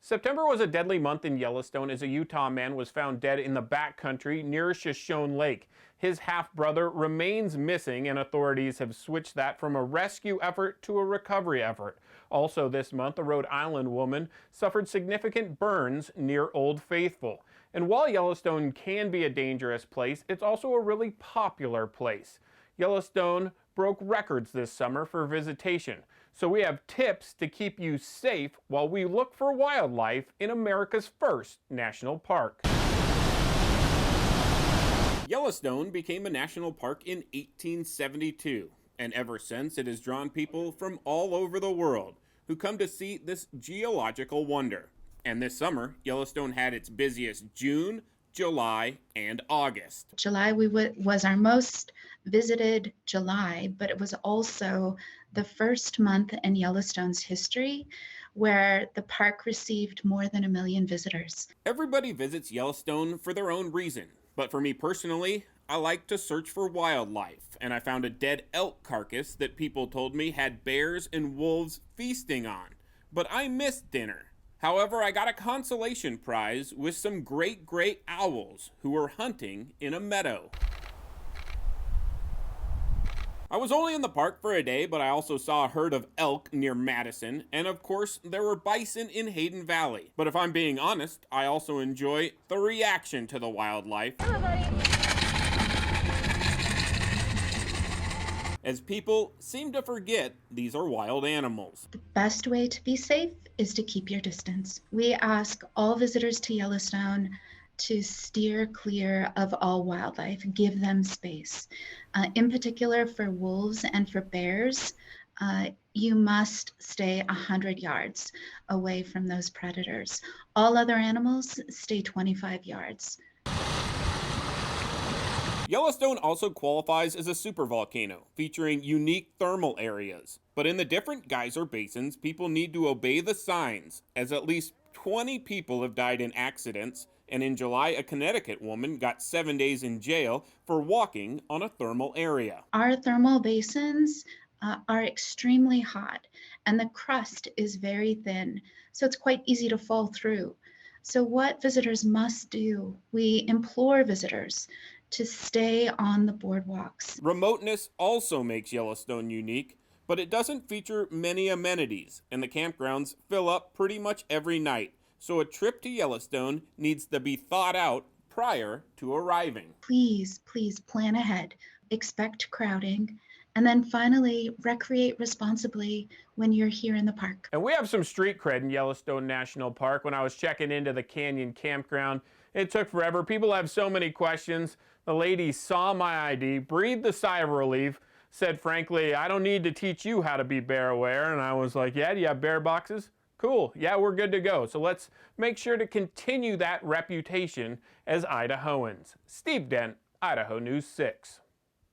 September was a deadly month in Yellowstone as a Utah man was found dead in the backcountry near Shoshone Lake. His half-brother remains missing, and authorities have switched that from a rescue effort to a recovery effort. Also this month, a Rhode Island woman suffered significant burns near Old Faithful. And while Yellowstone can be a dangerous place, it's also a really popular place. Yellowstone broke records this summer for visitation. So we have tips to keep you safe while we look for wildlife in America's first national park. Yellowstone became a national park in 1872, and ever since it has drawn people from all over the world who come to see this geological wonder. And this summer, Yellowstone had its busiest June, July, and August. July was our most visited July, but it was also the first month in Yellowstone's history where the park received more than 1 million visitors. Everybody visits Yellowstone for their own reason, but for me personally, I like to search for wildlife, and I found a dead elk carcass that people told me had bears and wolves feasting on, but I missed dinner. However, I got a consolation prize with some great gray owls who were hunting in a meadow. I was only in the park for a day, but I also saw a herd of elk near Madison, and of course, there were bison in Hayden Valley. But if I'm being honest, I also enjoy the reaction to the wildlife. Hello, buddy. As people seem to forget these are wild animals. The best way to be safe is to keep your distance. We ask all visitors to Yellowstone to steer clear of all wildlife, give them space. In particular for wolves and for bears, you must stay 100 yards away from those predators. All other animals stay 25 yards. Yellowstone also qualifies as a supervolcano, featuring unique thermal areas. But in the different geyser basins, people need to obey the signs, as at least 20 people have died in accidents, and in July, a Connecticut woman got 7 days in jail for walking on a thermal area. Our thermal basins are extremely hot, and the crust is very thin, so it's quite easy to fall through. So what visitors must do, we implore visitors to stay on the boardwalks. Remoteness also makes Yellowstone unique, but it doesn't feature many amenities, and the campgrounds fill up pretty much every night. So a trip to Yellowstone needs to be thought out prior to arriving. Please, please plan ahead, expect crowding, and then finally recreate responsibly when you're here in the park. And we have some street cred in Yellowstone National Park. When I was checking into the Canyon campground, it took forever. People have so many questions. The lady saw my ID, breathed a sigh of relief, said, frankly, I don't need to teach you how to be bear aware. And I was like, yeah, do you have bear boxes? Cool, yeah, we're good to go. So let's make sure to continue that reputation as Idahoans. Steve Dent, Idaho News 6.